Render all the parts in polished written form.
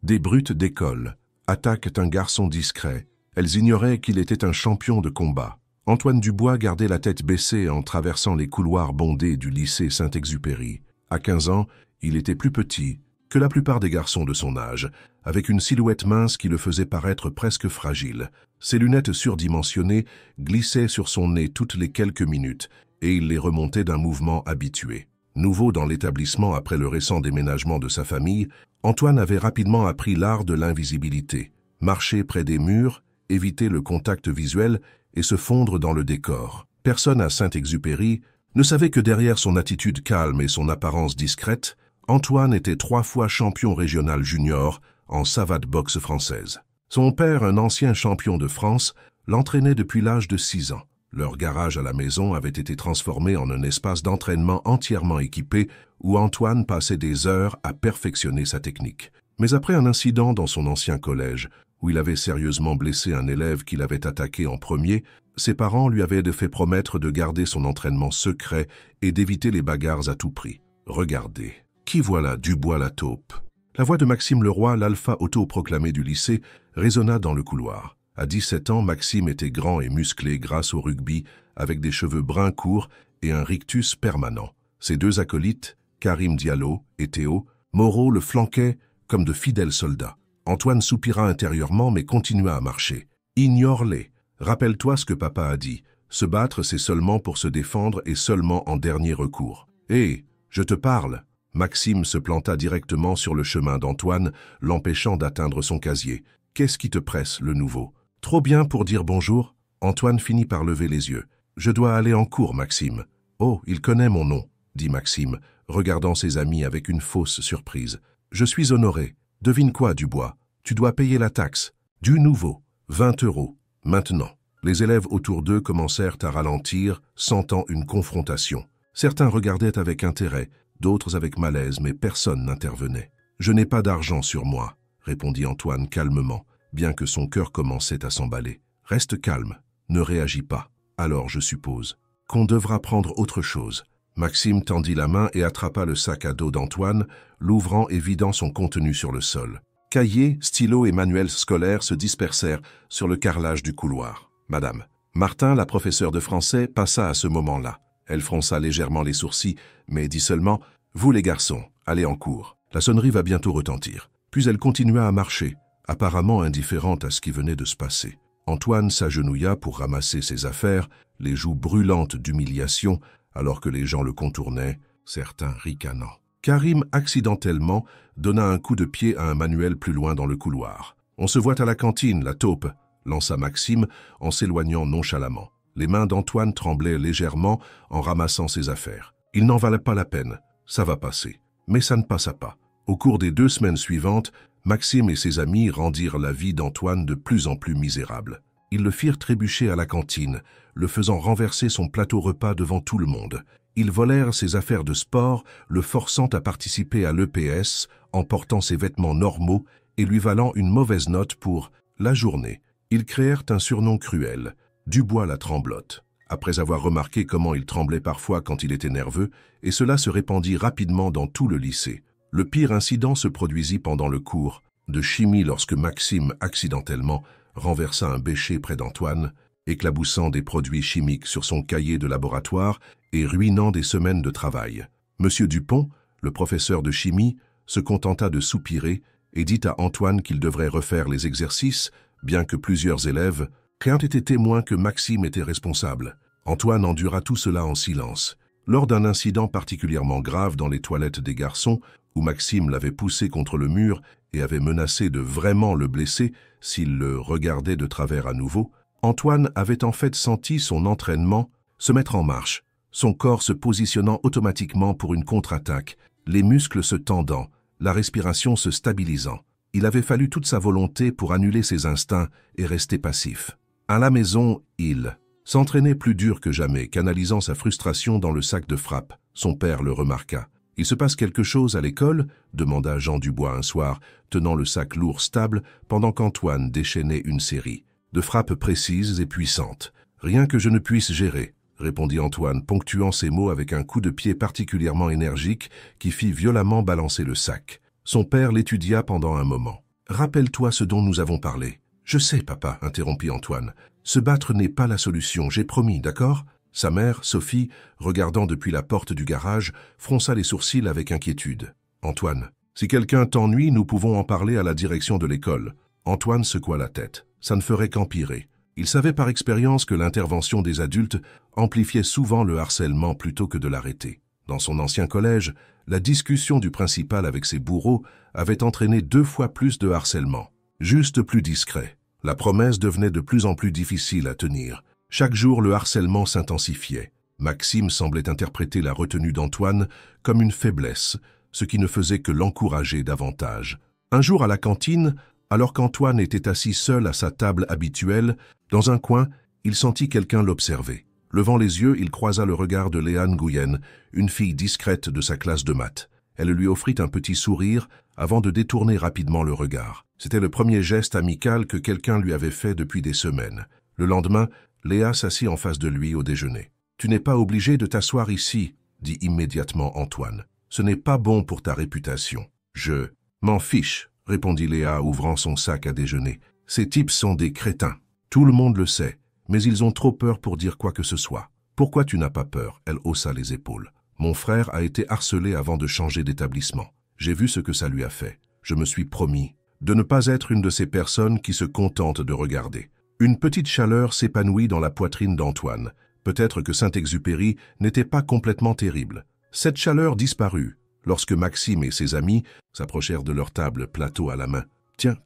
Des brutes d'école attaquent un garçon discret. Elles ignoraient qu'il était un champion de combat. Antoine Dubois gardait la tête baissée en traversant les couloirs bondés du lycée Saint-Exupéry. À 15 ans, il était plus petit que la plupart des garçons de son âge, avec une silhouette mince qui le faisait paraître presque fragile. Ses lunettes surdimensionnées glissaient sur son nez toutes les quelques minutes, et il les remontait d'un mouvement habitué. Nouveau dans l'établissement après le récent déménagement de sa famille, Antoine avait rapidement appris l'art de l'invisibilité. Marcher près des murs, éviter le contact visuel et se fondre dans le décor. Personne à Saint-Exupéry ne savait que derrière son attitude calme et son apparence discrète, Antoine était 3 fois champion régional junior en savate boxe française. Son père, un ancien champion de France, l'entraînait depuis l'âge de 6 ans. Leur garage à la maison avait été transformé en un espace d'entraînement entièrement équipé où Antoine passait des heures à perfectionner sa technique. Mais après un incident dans son ancien collège, où il avait sérieusement blessé un élève qu'il avait attaqué en premier, ses parents lui avaient fait promettre de garder son entraînement secret et d'éviter les bagarres à tout prix. Regardez, qui voilà Dubois la taupe? La voix de Maxime Leroy, l'alpha autoproclamé du lycée, résonna dans le couloir. À 17 ans, Maxime était grand et musclé grâce au rugby, avec des cheveux bruns courts et un rictus permanent. Ses 2 acolytes, Karim Diallo et Théo, Moreau le flanquaient comme de fidèles soldats. Antoine soupira intérieurement mais continua à marcher. « Ignore-les. Rappelle-toi ce que papa a dit. Se battre, c'est seulement pour se défendre et seulement en dernier recours. Hé, je te parle !» Maxime se planta directement sur le chemin d'Antoine, l'empêchant d'atteindre son casier. « Qu'est-ce qui te presse, le nouveau ?»« Trop bien pour dire bonjour ?» Antoine finit par lever les yeux. « Je dois aller en cours, Maxime. »« Oh, il connaît mon nom, » dit Maxime, regardant ses amis avec une fausse surprise. « Je suis honoré. Devine quoi, Dubois? Tu dois payer la taxe. Du nouveau. 20 €. Maintenant. » Les élèves autour d'eux commencèrent à ralentir, sentant une confrontation. Certains regardaient avec intérêt, d'autres avec malaise, mais personne n'intervenait. « Je n'ai pas d'argent sur moi, » répondit Antoine calmement, bien que son cœur commençait à s'emballer. « Reste calme, ne réagis pas. Alors je suppose qu'on devra prendre autre chose. » Maxime tendit la main et attrapa le sac à dos d'Antoine, l'ouvrant et vidant son contenu sur le sol. Cahiers, stylos et manuels scolaires se dispersèrent sur le carrelage du couloir. « Madame. » Martin, la professeure de français, passa à ce moment-là. Elle fronça légèrement les sourcils, mais dit seulement « Vous les garçons, allez en cours. La sonnerie va bientôt retentir. » Puis elle continua à marcher, apparemment indifférente à ce qui venait de se passer. Antoine s'agenouilla pour ramasser ses affaires, les joues brûlantes d'humiliation, alors que les gens le contournaient, certains ricanant. Karim, accidentellement, donna un coup de pied à un manuel plus loin dans le couloir. « On se voit à la cantine, la taupe !» lança Maxime en s'éloignant nonchalamment. Les mains d'Antoine tremblaient légèrement en ramassant ses affaires. Il n'en valait pas la peine. Ça va passer. Mais ça ne passa pas. Au cours des 2 semaines suivantes, Maxime et ses amis rendirent la vie d'Antoine de plus en plus misérable. Ils le firent trébucher à la cantine, le faisant renverser son plateau repas devant tout le monde. Ils volèrent ses affaires de sport, le forçant à participer à l'EPS en portant ses vêtements normaux et lui valant une mauvaise note pour la journée. Ils créèrent un surnom cruel, Dubois la tremblote, après avoir remarqué comment il tremblait parfois quand il était nerveux, et cela se répandit rapidement dans tout le lycée. Le pire incident se produisit pendant le cours de chimie lorsque Maxime, accidentellement, renversa un bêcher près d'Antoine, éclaboussant des produits chimiques sur son cahier de laboratoire et ruinant des semaines de travail. Monsieur Dupont, le professeur de chimie, se contenta de soupirer et dit à Antoine qu'il devrait refaire les exercices, bien que plusieurs élèves aient été témoins que Maxime était responsable. Antoine endura tout cela en silence. Lors d'un incident particulièrement grave dans les toilettes des garçons, où Maxime l'avait poussé contre le mur et avait menacé de vraiment le blesser s'il le regardait de travers à nouveau, Antoine avait en fait senti son entraînement se mettre en marche, son corps se positionnant automatiquement pour une contre-attaque, les muscles se tendant, la respiration se stabilisant. Il avait fallu toute sa volonté pour annuler ses instincts et rester passif. À la maison, il s'entraînait plus dur que jamais, canalisant sa frustration dans le sac de frappe. Son père le remarqua. « Il se passe quelque chose à l'école ?» demanda Jean Dubois un soir, tenant le sac lourd stable pendant qu'Antoine déchaînait une série de frappes précises et puissantes. « Rien que je ne puisse gérer », répondit Antoine, ponctuant ses mots avec un coup de pied particulièrement énergique qui fit violemment balancer le sac. Son père l'étudia pendant un moment. Rappelle-toi ce dont nous avons parlé. Je sais, papa, interrompit Antoine. Se battre n'est pas la solution, j'ai promis, d'accord? Sa mère, Sophie, regardant depuis la porte du garage, fronça les sourcils avec inquiétude. Antoine, si quelqu'un t'ennuie, nous pouvons en parler à la direction de l'école. Antoine secoua la tête. Ça ne ferait qu'empirer. Il savait par expérience que l'intervention des adultes amplifiait souvent le harcèlement plutôt que de l'arrêter. Dans son ancien collège, la discussion du principal avec ses bourreaux avait entraîné 2 fois plus de harcèlement. Juste plus discret. La promesse devenait de plus en plus difficile à tenir. Chaque jour, le harcèlement s'intensifiait. Maxime semblait interpréter la retenue d'Antoine comme une faiblesse, ce qui ne faisait que l'encourager davantage. Un jour à la cantine, alors qu'Antoine était assis seul à sa table habituelle, dans un coin, il sentit quelqu'un l'observer. Levant les yeux, il croisa le regard de Léa Nguyen, une fille discrète de sa classe de maths. Elle lui offrit un petit sourire avant de détourner rapidement le regard. C'était le premier geste amical que quelqu'un lui avait fait depuis des semaines. Le lendemain, Léa s'assit en face de lui au déjeuner. « Tu n'es pas obligé de t'asseoir ici, » dit immédiatement Antoine. « Ce n'est pas bon pour ta réputation. »« Je m'en fiche, » répondit Léa, ouvrant son sac à déjeuner. « Ces types sont des crétins. Tout le monde le sait, mais ils ont trop peur pour dire quoi que ce soit. Pourquoi tu n'as pas peur ?» Elle haussa les épaules. « Mon frère a été harcelé avant de changer d'établissement. J'ai vu ce que ça lui a fait. Je me suis promis de ne pas être une de ces personnes qui se contentent de regarder. » Une petite chaleur s'épanouit dans la poitrine d'Antoine. Peut-être que Saint-Exupéry n'était pas complètement terrible. Cette chaleur disparut lorsque Maxime et ses amis s'approchèrent de leur table, plateau à la main. « Tiens,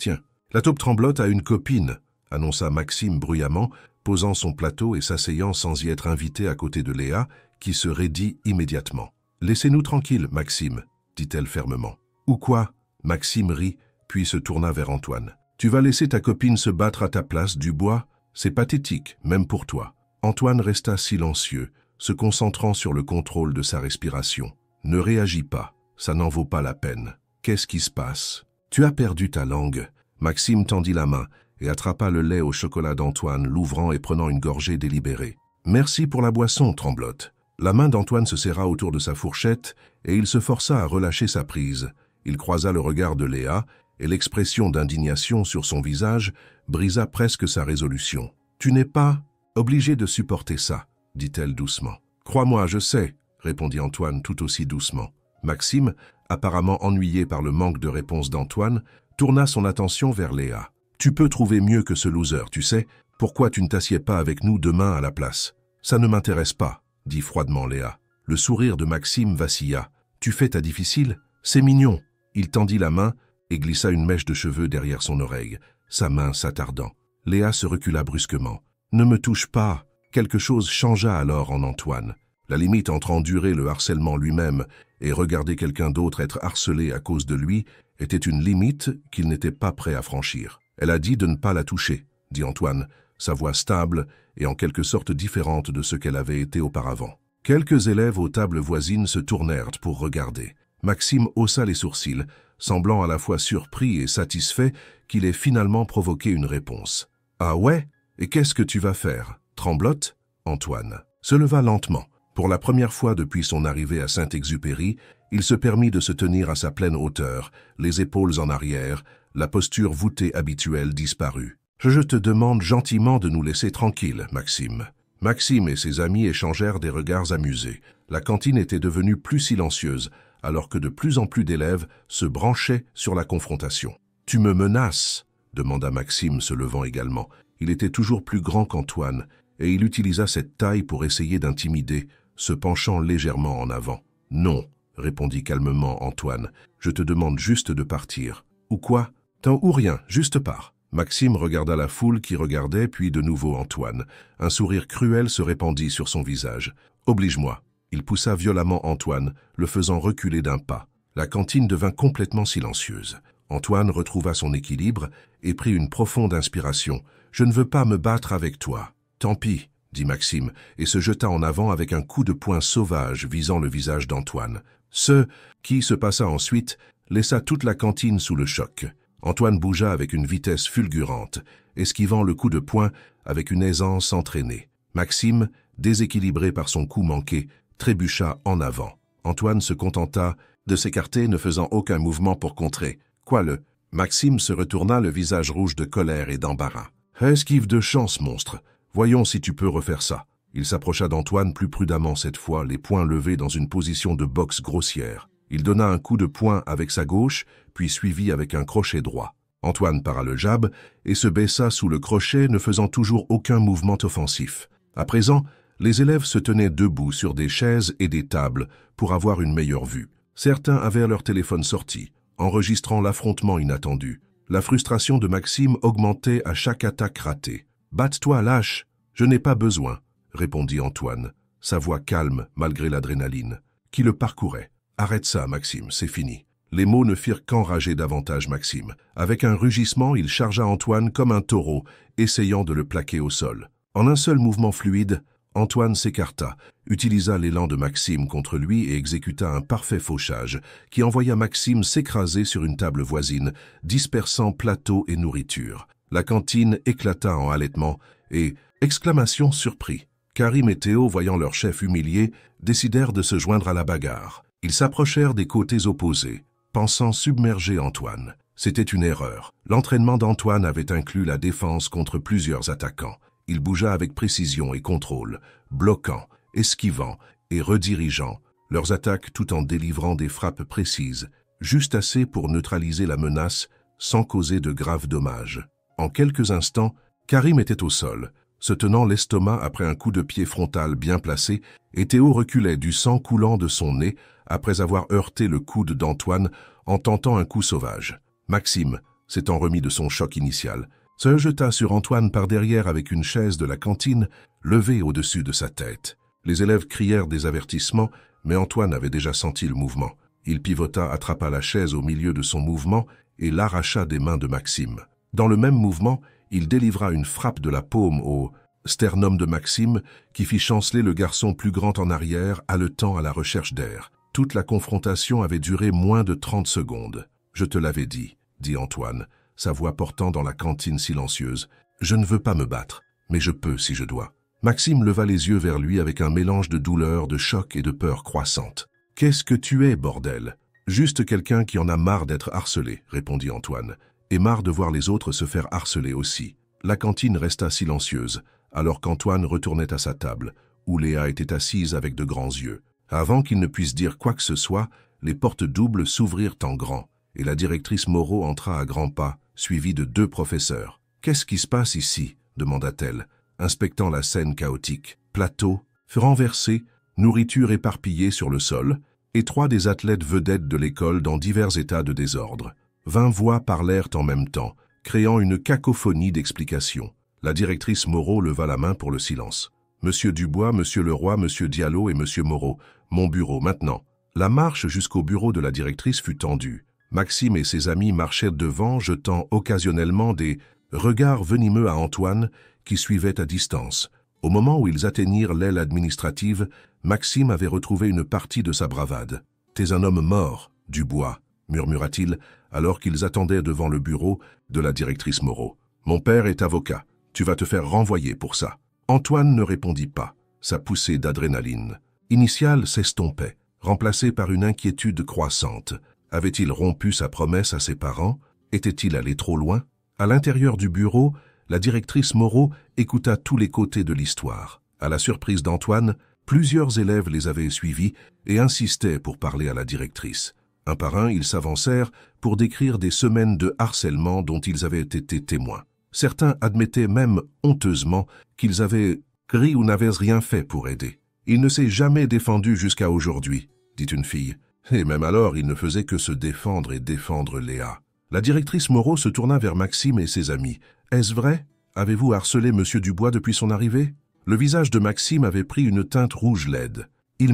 la taupe tremblote a une copine », annonça Maxime bruyamment, posant son plateau et s'asseyant sans y être invité à côté de Léa, qui se raidit immédiatement. « Laissez-nous tranquilles, Maxime, » dit-elle fermement. « Ou quoi ?» Maxime rit, puis se tourna vers Antoine. « Tu vas laisser ta copine se battre à ta place, Dubois? C'est pathétique, même pour toi. » Antoine resta silencieux, se concentrant sur le contrôle de sa respiration. « Ne réagis pas, ça n'en vaut pas la peine. Qu'est-ce qui se passe? Tu as perdu ta langue. » Maxime tendit la main et attrapa le lait au chocolat d'Antoine, l'ouvrant et prenant une gorgée délibérée. « Merci pour la boisson, Tremblote. » La main d'Antoine se serra autour de sa fourchette et il se força à relâcher sa prise. Il croisa le regard de Léa et l'expression d'indignation sur son visage brisa presque sa résolution. « Tu n'es pas obligé de supporter ça, » dit-elle doucement. « Crois-moi, je sais, » répondit Antoine tout aussi doucement. Maxime, apparemment ennuyé par le manque de réponse d'Antoine, tourna son attention vers Léa. « Tu peux trouver mieux que ce loser, tu sais. Pourquoi tu ne t'assieds pas avec nous demain à la place? »« Ça ne m'intéresse pas, » dit froidement Léa. Le sourire de Maxime vacilla. « Tu fais ta difficile? C'est mignon. » Il tendit la main et glissa une mèche de cheveux derrière son oreille, sa main s'attardant. Léa se recula brusquement. « Ne me touche pas !» Quelque chose changea alors en Antoine. La limite entre endurer le harcèlement lui-même et regarder quelqu'un d'autre être harcelé à cause de lui était une limite qu'il n'était pas prêt à franchir. « Elle a dit de ne pas la toucher », dit Antoine, sa voix stable et en quelque sorte différente de ce qu'elle avait été auparavant. Quelques élèves aux tables voisines se tournèrent pour regarder. Maxime haussa les sourcils, semblant à la fois surpris et satisfait qu'il ait finalement provoqué une réponse. « Ah ouais? Et qu'est-ce que tu vas faire? Tremblote ?» Antoine se leva lentement. Pour la première fois depuis son arrivée à Saint-Exupéry, il se permit de se tenir à sa pleine hauteur, les épaules en arrière, la posture voûtée habituelle disparue. « Je te demande gentiment de nous laisser tranquilles, Maxime. » Maxime et ses amis échangèrent des regards amusés. La cantine était devenue plus silencieuse, alors que de plus en plus d'élèves se branchaient sur la confrontation. « Tu me menaces ?» demanda Maxime, se levant également. Il était toujours plus grand qu'Antoine, et il utilisa cette taille pour essayer d'intimider, se penchant légèrement en avant. « Non », répondit calmement Antoine, « je te demande juste de partir. »« Ou quoi ? Tant ou rien, juste pars. » Maxime regarda la foule qui regardait, puis de nouveau Antoine. Un sourire cruel se répandit sur son visage. « Oblige-moi. » Il poussa violemment Antoine, le faisant reculer d'un pas. La cantine devint complètement silencieuse. Antoine retrouva son équilibre et prit une profonde inspiration. « Je ne veux pas me battre avec toi. »« Tant pis, » dit Maxime, et se jeta en avant avec un coup de poing sauvage visant le visage d'Antoine. Ce qui se passa ensuite laissa toute la cantine sous le choc. Antoine bougea avec une vitesse fulgurante, esquivant le coup de poing avec une aisance entraînée. Maxime, déséquilibré par son coup manqué, trébucha en avant. Antoine se contenta de s'écarter, ne faisant aucun mouvement pour contrer. « Quoi le » Maxime se retourna, le visage rouge de colère et d'embarras. « Esquive de chance, monstre. Voyons si tu peux refaire ça. » Il s'approcha d'Antoine plus prudemment cette fois, les poings levés dans une position de boxe grossière. Il donna un coup de poing avec sa gauche, puis suivi avec un crochet droit. Antoine para le jab et se baissa sous le crochet, ne faisant toujours aucun mouvement offensif. À présent, les élèves se tenaient debout sur des chaises et des tables pour avoir une meilleure vue. Certains avaient leur téléphone sorti, enregistrant l'affrontement inattendu. La frustration de Maxime augmentait à chaque attaque ratée. « Batte-toi, lâche, je n'ai pas besoin », répondit Antoine, sa voix calme malgré l'adrénaline, qui le parcourait. « Arrête ça, Maxime, c'est fini. » Les mots ne firent qu'enrager davantage Maxime. Avec un rugissement, il chargea Antoine comme un taureau, essayant de le plaquer au sol. En un seul mouvement fluide, Antoine s'écarta, utilisa l'élan de Maxime contre lui et exécuta un parfait fauchage qui envoya Maxime s'écraser sur une table voisine, dispersant plateau et nourriture. La cantine éclata en halètement et, exclamation surpris. Karim et Théo, voyant leur chef humilié, décidèrent de se joindre à la bagarre. Ils s'approchèrent des côtés opposés, pensant submerger Antoine. C'était une erreur. L'entraînement d'Antoine avait inclus la défense contre plusieurs attaquants. Il bougea avec précision et contrôle, bloquant, esquivant et redirigeant leurs attaques tout en délivrant des frappes précises, juste assez pour neutraliser la menace sans causer de graves dommages. En quelques instants, Karim était au sol, se tenant l'estomac après un coup de pied frontal bien placé, et Théo reculait, du sang coulant de son nez après avoir heurté le coude d'Antoine en tentant un coup sauvage. Maxime, s'étant remis de son choc initial, se jeta sur Antoine par derrière avec une chaise de la cantine levée au-dessus de sa tête. Les élèves crièrent des avertissements, mais Antoine avait déjà senti le mouvement. Il pivota, attrapa la chaise au milieu de son mouvement et l'arracha des mains de Maxime. Dans le même mouvement, il délivra une frappe de la paume au sternum de Maxime qui fit chanceler le garçon plus grand en arrière, haletant à la recherche d'air. Toute la confrontation avait duré moins de 30 secondes. « Je te l'avais dit » Antoine, sa voix portant dans la cantine silencieuse. « Je ne veux pas me battre, mais je peux si je dois. » Maxime leva les yeux vers lui avec un mélange de douleur, de choc et de peur croissante. « Qu'est-ce que tu es, bordel ?»« Juste quelqu'un qui en a marre d'être harcelé, » répondit Antoine, et marre de voir les autres se faire harceler aussi. La cantine resta silencieuse, alors qu'Antoine retournait à sa table, où Léa était assise avec de grands yeux. Avant qu'il ne puisse dire quoi que ce soit, les portes doubles s'ouvrirent en grand, et la directrice Moreau entra à grands pas, suivie de 2 professeurs. « Qu'est-ce qui se passe ici ?» demanda-t-elle, inspectant la scène chaotique. Plateau, renversé, nourriture éparpillée sur le sol, et 3 des athlètes vedettes de l'école dans divers états de désordre. 20 voix parlèrent en même temps, créant une cacophonie d'explications. La directrice Moreau leva la main pour le silence. « Monsieur Dubois, Monsieur Leroy, Monsieur Diallo et Monsieur Moreau, mon bureau maintenant. » La marche jusqu'au bureau de la directrice fut tendue. Maxime et ses amis marchaient devant, jetant occasionnellement des regards venimeux à Antoine, qui suivait à distance. Au moment où ils atteignirent l'aile administrative, Maxime avait retrouvé une partie de sa bravade. « T'es un homme mort, Dubois », murmura-t-il, alors qu'ils attendaient devant le bureau de la directrice Moreau. « Mon père est avocat. Tu vas te faire renvoyer pour ça. » Antoine ne répondit pas. Sa poussée d'adrénaline initiale s'estompait, remplacée par une inquiétude croissante. Avait-il rompu sa promesse à ses parents? Était-il allé trop loin? À l'intérieur du bureau, la directrice Moreau écouta tous les côtés de l'histoire. À la surprise d'Antoine, plusieurs élèves les avaient suivis et insistaient pour parler à la directrice. Un par un, ils s'avancèrent pour décrire des semaines de harcèlement dont ils avaient été témoins. Certains admettaient même honteusement qu'ils avaient ri ou n'avaient rien fait pour aider. « Il ne s'est jamais défendu jusqu'à aujourd'hui », dit une fille. Et même alors, il ne faisait que se défendre et défendre Léa. La directrice Moreau se tourna vers Maxime et ses amis. « Est-ce vrai? Avez-vous harcelé Monsieur Dubois depuis son arrivée ?» Le visage de Maxime avait pris une teinte rouge laide. « Ils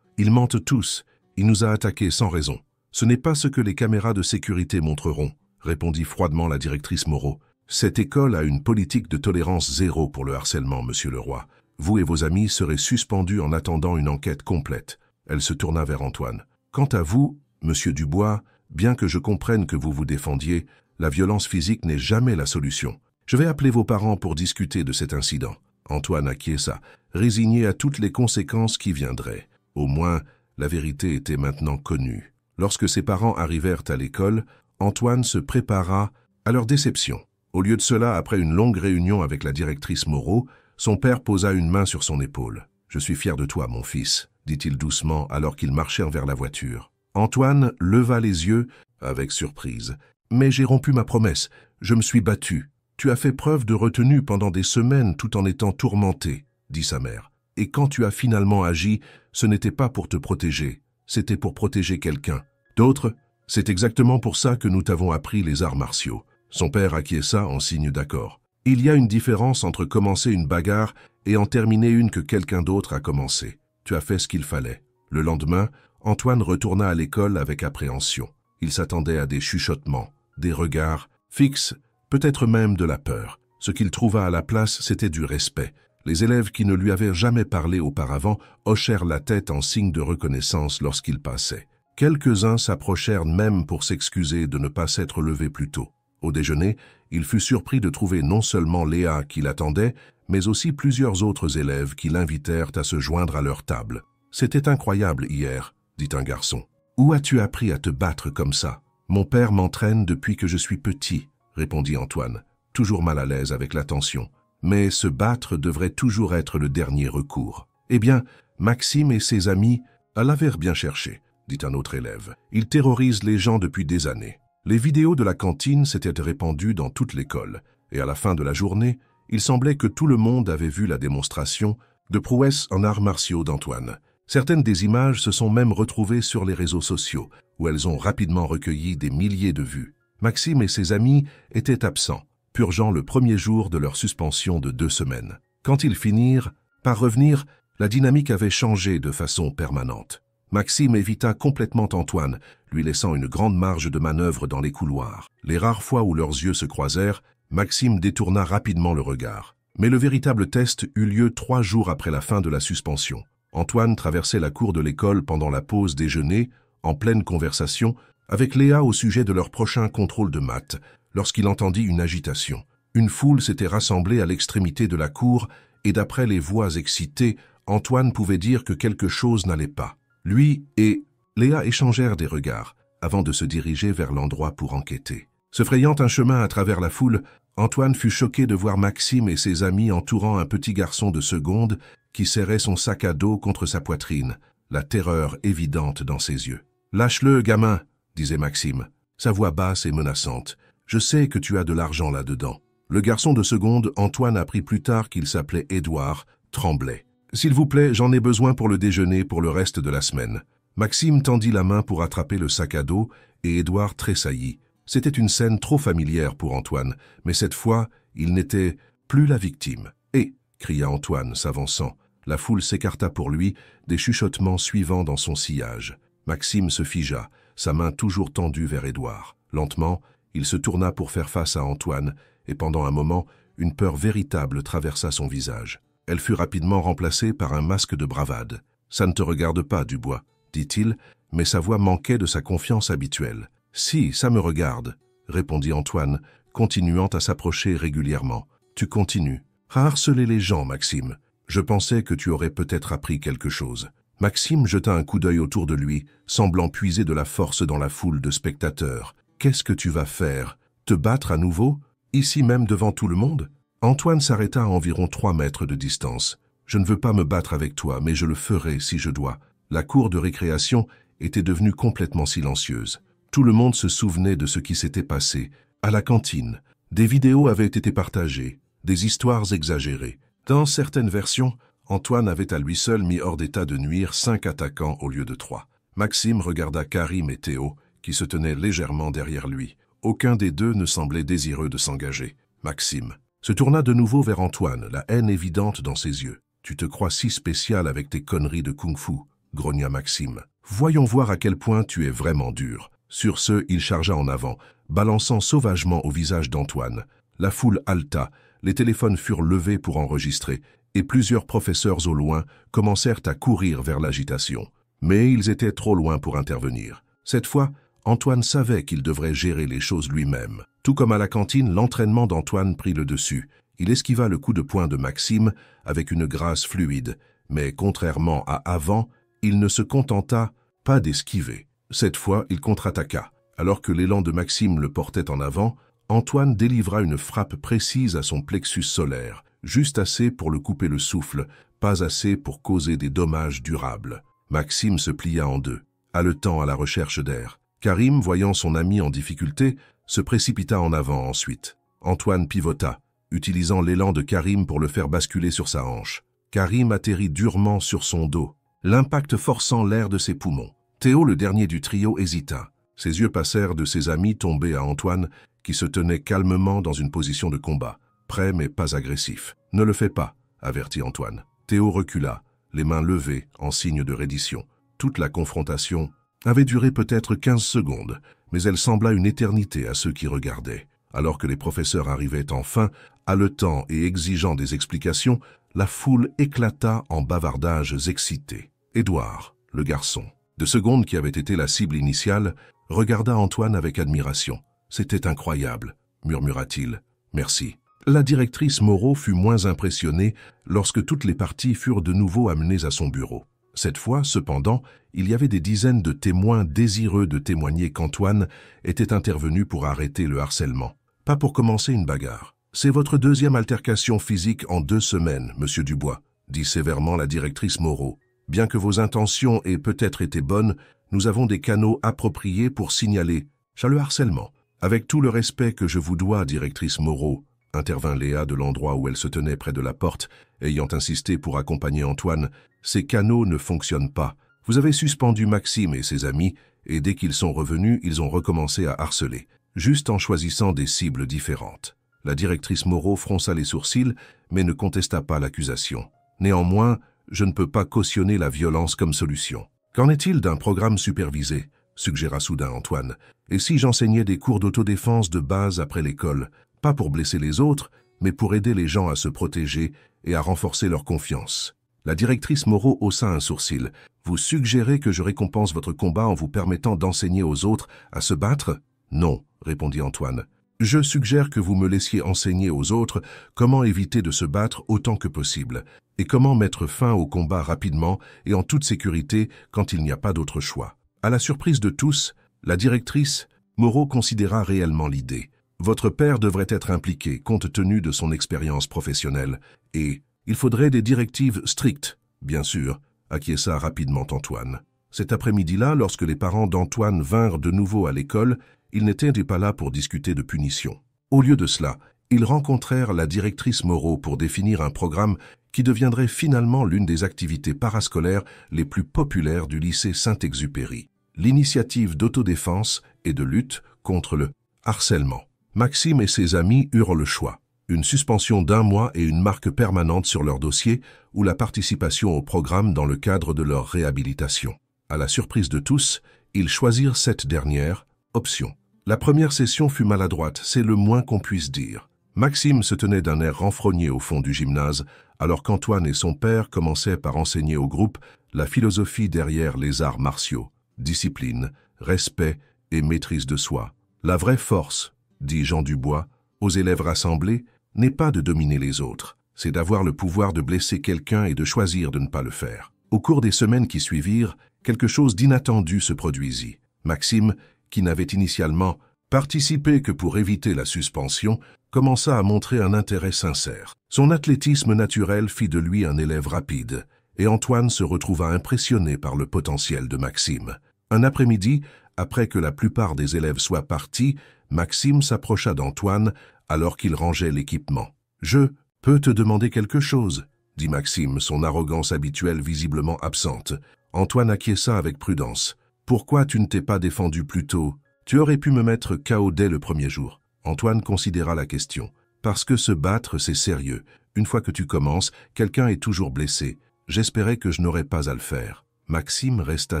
mentent tous. Il nous a attaqués sans raison. Ce n'est pas ce que les caméras de sécurité montreront, » répondit froidement la directrice Moreau. « Cette école a une politique de tolérance zéro pour le harcèlement, Monsieur Leroy. Vous et vos amis serez suspendus en attendant une enquête complète. » Elle se tourna vers Antoine. « Quant à vous, Monsieur Dubois, bien que je comprenne que vous vous défendiez, la violence physique n'est jamais la solution. Je vais appeler vos parents pour discuter de cet incident. » Antoine acquiesça, résigné à toutes les conséquences qui viendraient. Au moins, la vérité était maintenant connue. Lorsque ses parents arrivèrent à l'école, Antoine se prépara à leur déception. Au lieu de cela, après une longue réunion avec la directrice Moreau, son père posa une main sur son épaule. « Je suis fier de toi, mon fils », dit-il doucement alors qu'ils marchèrent vers la voiture. Antoine leva les yeux avec surprise. « Mais j'ai rompu ma promesse. Je me suis battu. Tu as fait preuve de retenue pendant des semaines tout en étant tourmenté, » dit sa mère. « Et quand tu as finalement agi, ce n'était pas pour te protéger, c'était pour protéger quelqu'un. D'autres, c'est exactement pour ça que nous t'avons appris les arts martiaux. » Son père acquiesça en signe d'accord. Il y a une différence entre commencer une bagarre et en terminer une que quelqu'un d'autre a commencé. Tu as fait ce qu'il fallait. Le lendemain, Antoine retourna à l'école avec appréhension. Il s'attendait à des chuchotements, des regards fixes, peut-être même de la peur. Ce qu'il trouva à la place, c'était du respect. Les élèves qui ne lui avaient jamais parlé auparavant hochèrent la tête en signe de reconnaissance lorsqu'il passait. Quelques-uns s'approchèrent même pour s'excuser de ne pas s'être levés plus tôt. Au déjeuner, il fut surpris de trouver non seulement Léa qui l'attendait, mais aussi plusieurs autres élèves qui l'invitèrent à se joindre à leur table. « C'était incroyable hier, » dit un garçon. « Où as-tu appris à te battre comme ça ?»« Mon père m'entraîne depuis que je suis petit, » répondit Antoine, toujours mal à l'aise avec l'attention. « Mais se battre devrait toujours être le dernier recours. »« Eh bien, Maxime et ses amis l'avaient bien cherché, » dit un autre élève. « Ils terrorisent les gens depuis des années. » Les vidéos de la cantine s'étaient répandues dans toute l'école, et à la fin de la journée, il semblait que tout le monde avait vu la démonstration de prouesse en arts martiaux d'Antoine. Certaines des images se sont même retrouvées sur les réseaux sociaux, où elles ont rapidement recueilli des milliers de vues. Maxime et ses amis étaient absents, purgeant le premier jour de leur suspension de 2 semaines. Quand ils finirent par revenir, la dynamique avait changé de façon permanente. Maxime évita complètement Antoine, lui laissant une grande marge de manœuvre dans les couloirs. Les rares fois où leurs yeux se croisèrent, Maxime détourna rapidement le regard. Mais le véritable test eut lieu 3 jours après la fin de la suspension. Antoine traversait la cour de l'école pendant la pause déjeuner, en pleine conversation, avec Léa au sujet de leur prochain contrôle de maths, lorsqu'il entendit une agitation. Une foule s'était rassemblée à l'extrémité de la cour, et d'après les voix excitées, Antoine pouvait dire que quelque chose n'allait pas. Lui et Léa échangèrent des regards, avant de se diriger vers l'endroit pour enquêter. Se frayant un chemin à travers la foule, Antoine fut choqué de voir Maxime et ses amis entourant un petit garçon de seconde qui serrait son sac à dos contre sa poitrine, la terreur évidente dans ses yeux. « Lâche-le, gamin !» disait Maxime, sa voix basse et menaçante. « Je sais que tu as de l'argent là-dedans. » Le garçon de seconde, Antoine apprit plus tard qu'il s'appelait Édouard, tremblait. « S'il vous plaît, j'en ai besoin pour le déjeuner pour le reste de la semaine. » Maxime tendit la main pour attraper le sac à dos et Édouard tressaillit. C'était une scène trop familière pour Antoine, mais cette fois, il n'était plus la victime. « Hé !» cria Antoine, s'avançant. La foule s'écarta pour lui, des chuchotements suivant dans son sillage. Maxime se figea, sa main toujours tendue vers Édouard. Lentement, il se tourna pour faire face à Antoine, et pendant un moment, une peur véritable traversa son visage. Elle fut rapidement remplacée par un masque de bravade. « Ça ne te regarde pas, Dubois, » dit-il, mais sa voix manquait de sa confiance habituelle. « Si, ça me regarde, » répondit Antoine, continuant à s'approcher régulièrement. « Tu continues à harceler les gens, Maxime. Je pensais que tu aurais peut-être appris quelque chose. » Maxime jeta un coup d'œil autour de lui, semblant puiser de la force dans la foule de spectateurs. « Qu'est-ce que tu vas faire? Te battre à nouveau? Ici même devant tout le monde ?» Antoine s'arrêta à environ 3 mètres de distance. « Je ne veux pas me battre avec toi, mais je le ferai si je dois. » La cour de récréation était devenue complètement silencieuse. Tout le monde se souvenait de ce qui s'était passé. À la cantine, des vidéos avaient été partagées, des histoires exagérées. Dans certaines versions, Antoine avait à lui seul mis hors d'état de nuire 5 attaquants au lieu de 3. Maxime regarda Karim et Théo, qui se tenaient légèrement derrière lui. Aucun des deux ne semblait désireux de s'engager. Maxime se tourna de nouveau vers Antoine, la haine évidente dans ses yeux. « Tu te crois si spécial avec tes conneries de kung-fu » grogna Maxime. « Voyons voir à quel point tu es vraiment dur. » Sur ce, il chargea en avant, balançant sauvagement au visage d'Antoine. La foule haleta, les téléphones furent levés pour enregistrer, et plusieurs professeurs au loin commencèrent à courir vers l'agitation. Mais ils étaient trop loin pour intervenir. Cette fois, Antoine savait qu'il devrait gérer les choses lui-même. Tout comme à la cantine, l'entraînement d'Antoine prit le dessus. Il esquiva le coup de poing de Maxime avec une grâce fluide, mais contrairement à avant, il ne se contenta pas d'esquiver. Cette fois, il contre-attaqua. Alors que l'élan de Maxime le portait en avant, Antoine délivra une frappe précise à son plexus solaire, juste assez pour le couper le souffle, pas assez pour causer des dommages durables. Maxime se plia en deux, haletant à la recherche d'air. Karim, voyant son ami en difficulté, se précipita en avant ensuite. Antoine pivota, utilisant l'élan de Karim pour le faire basculer sur sa hanche. Karim atterrit durement sur son dos, l'impact forçant l'air de ses poumons. Théo, le dernier du trio, hésita. Ses yeux passèrent de ses amis tombés à Antoine, qui se tenait calmement dans une position de combat, prêt mais pas agressif. « Ne le fais pas », avertit Antoine. Théo recula, les mains levées en signe de reddition. Toute la confrontation avait duré peut-être 15 secondes, mais elle sembla une éternité à ceux qui regardaient. Alors que les professeurs arrivaient enfin, haletant et exigeant des explications, la foule éclata en bavardages excités. Édouard, le garçon, de seconde qui avait été la cible initiale, regarda Antoine avec admiration. « C'était incroyable », murmura-t-il. « Merci. » La directrice Moreau fut moins impressionnée lorsque toutes les parties furent de nouveau amenées à son bureau. Cette fois, cependant, il y avait des dizaines de témoins désireux de témoigner qu'Antoine était intervenu pour arrêter le harcèlement. Pas pour commencer une bagarre. « C'est votre deuxième altercation physique en 2 semaines, monsieur Dubois », dit sévèrement la directrice Moreau. « Bien que vos intentions aient peut-être été bonnes, nous avons des canaux appropriés pour signaler le harcèlement. Avec tout le respect que je vous dois, directrice Moreau, intervint Léa de l'endroit où elle se tenait près de la porte, ayant insisté pour accompagner Antoine, ces canaux ne fonctionnent pas. Vous avez suspendu Maxime et ses amis, et dès qu'ils sont revenus, ils ont recommencé à harceler, juste en choisissant des cibles différentes. La directrice Moreau fronça les sourcils, mais ne contesta pas l'accusation. Néanmoins, je ne peux pas cautionner la violence comme solution. Qu'en est-il d'un programme supervisé ? Suggéra soudain Antoine. Et si j'enseignais des cours d'autodéfense de base après l'école, pas pour blesser les autres, mais pour aider les gens à se protéger et à renforcer leur confiance. La directrice Moreau haussa un sourcil. Vous suggérez que je récompense votre combat en vous permettant d'enseigner aux autres à se battre ? Non, répondit Antoine. Je suggère que vous me laissiez enseigner aux autres comment éviter de se battre autant que possible et comment mettre fin au combat rapidement et en toute sécurité quand il n'y a pas d'autre choix. À la surprise de tous, la directrice Moreau considéra réellement l'idée. Votre père devrait être impliqué compte tenu de son expérience professionnelle et il faudrait des directives strictes, bien sûr, acquiesça rapidement Antoine. Cet après-midi-là, lorsque les parents d'Antoine vinrent de nouveau à l'école, ils n'étaient pas là pour discuter de punition. Au lieu de cela, ils rencontrèrent la directrice Moreau pour définir un programme qui deviendrait finalement l'une des activités parascolaires les plus populaires du lycée Saint-Exupéry. L'initiative d'autodéfense et de lutte contre le harcèlement. Maxime et ses amis eurent le choix. Une suspension d'1 mois et une marque permanente sur leur dossier ou la participation au programme dans le cadre de leur réhabilitation. À la surprise de tous, ils choisirent cette dernière option. La première session fut maladroite, c'est le moins qu'on puisse dire. Maxime se tenait d'un air renfrogné au fond du gymnase, alors qu'Antoine et son père commençaient par enseigner au groupe la philosophie derrière les arts martiaux. Discipline, respect et maîtrise de soi. La vraie force, dit Jean Dubois, aux élèves rassemblés, n'est pas de dominer les autres, c'est d'avoir le pouvoir de blesser quelqu'un et de choisir de ne pas le faire. Au cours des semaines qui suivirent, quelque chose d'inattendu se produisit. Maxime, qui n'avait initialement participé que pour éviter la suspension, commença à montrer un intérêt sincère. Son athlétisme naturel fit de lui un élève rapide, et Antoine se retrouva impressionné par le potentiel de Maxime. Un après-midi, après que la plupart des élèves soient partis, Maxime s'approcha d'Antoine alors qu'il rangeait l'équipement. « Je peux te demander quelque chose ?» dit Maxime, son arrogance habituelle visiblement absente. Antoine acquiesça avec prudence. « Pourquoi tu ne t'es pas défendu plus tôt ? Tu aurais pu me mettre KO dès le premier jour. » Antoine considéra la question. « Parce que se battre, c'est sérieux. Une fois que tu commences, quelqu'un est toujours blessé. J'espérais que je n'aurais pas à le faire. » Maxime resta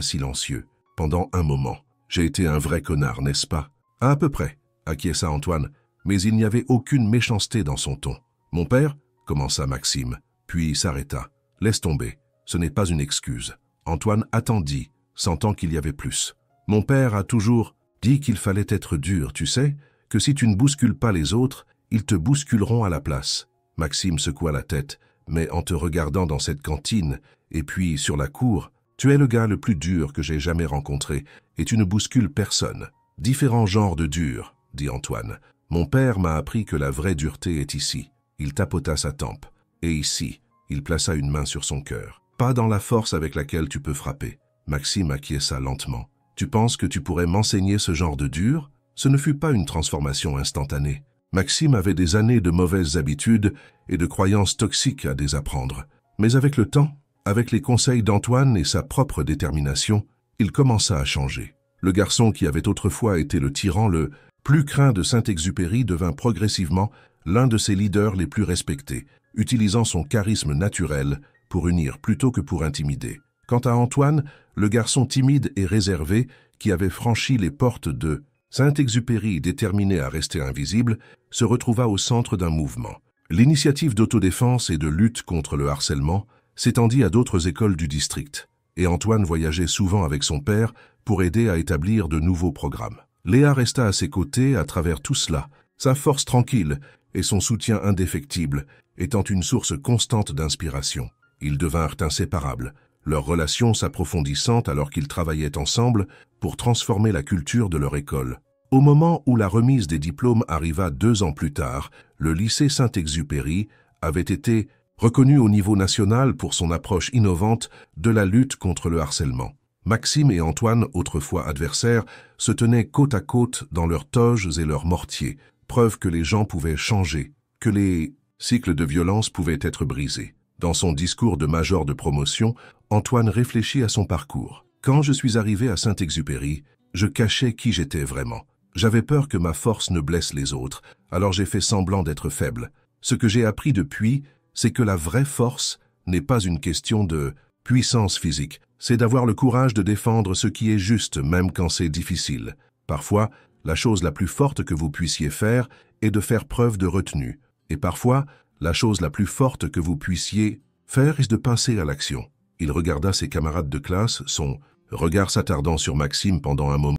silencieux. Pendant un moment. « J'ai été un vrai connard, n'est-ce pas ?»« À peu près, » acquiesça Antoine, mais il n'y avait aucune méchanceté dans son ton. « Mon père ?» commença Maxime, puis s'arrêta. « Laisse tomber, ce n'est pas une excuse. » Antoine attendit, sentant qu'il y avait plus. « Mon père a toujours dit qu'il fallait être dur, tu sais, que si tu ne bouscules pas les autres, ils te bousculeront à la place. » Maxime secoua la tête, mais en te regardant dans cette cantine, et puis sur la cour, tu es le gars le plus dur que j'ai jamais rencontré, et tu ne bouscules personne. Différents genres de dur, dit Antoine. Mon père m'a appris que la vraie dureté est ici. Il tapota sa tempe. Et ici, il plaça une main sur son cœur. Pas dans la force avec laquelle tu peux frapper. Maxime acquiesça lentement. Tu penses que tu pourrais m'enseigner ce genre de dur? Ce ne fut pas une transformation instantanée. Maxime avait des années de mauvaises habitudes et de croyances toxiques à désapprendre. Mais avec le temps, avec les conseils d'Antoine et sa propre détermination, il commença à changer. Le garçon qui avait autrefois été le tyran, le plus craint de Saint-Exupéry, devint progressivement l'un de ses leaders les plus respectés, utilisant son charisme naturel pour unir plutôt que pour intimider. Quant à Antoine, le garçon timide et réservé qui avait franchi les portes de Saint-Exupéry, déterminé à rester invisible, se retrouva au centre d'un mouvement. L'initiative d'autodéfense et de lutte contre le harcèlement s'étendit à d'autres écoles du district, et Antoine voyageait souvent avec son père pour aider à établir de nouveaux programmes. Léa resta à ses côtés à travers tout cela, sa force tranquille et son soutien indéfectible étant une source constante d'inspiration. Ils devinrent inséparables, leur relation s'approfondissant alors qu'ils travaillaient ensemble pour transformer la culture de leur école. Au moment où la remise des diplômes arriva 2 ans plus tard, le lycée Saint-Exupéry avait été reconnu au niveau national pour son approche innovante de la lutte contre le harcèlement. Maxime et Antoine, autrefois adversaires, se tenaient côte à côte dans leurs toges et leurs mortiers, preuve que les gens pouvaient changer, que les cycles de violence pouvaient être brisés. Dans son discours de major de promotion, Antoine réfléchit à son parcours. Quand je suis arrivé à Saint-Exupéry, je cachais qui j'étais vraiment. J'avais peur que ma force ne blesse les autres, alors j'ai fait semblant d'être faible. Ce que j'ai appris depuis, c'est que la vraie force n'est pas une question de puissance physique, c'est d'avoir le courage de défendre ce qui est juste, même quand c'est difficile. Parfois, la chose la plus forte que vous puissiez faire est de faire preuve de retenue. Et parfois, la chose la plus forte que vous puissiez faire est de passer à l'action. Il regarda ses camarades de classe, son regard s'attardant sur Maxime pendant un moment.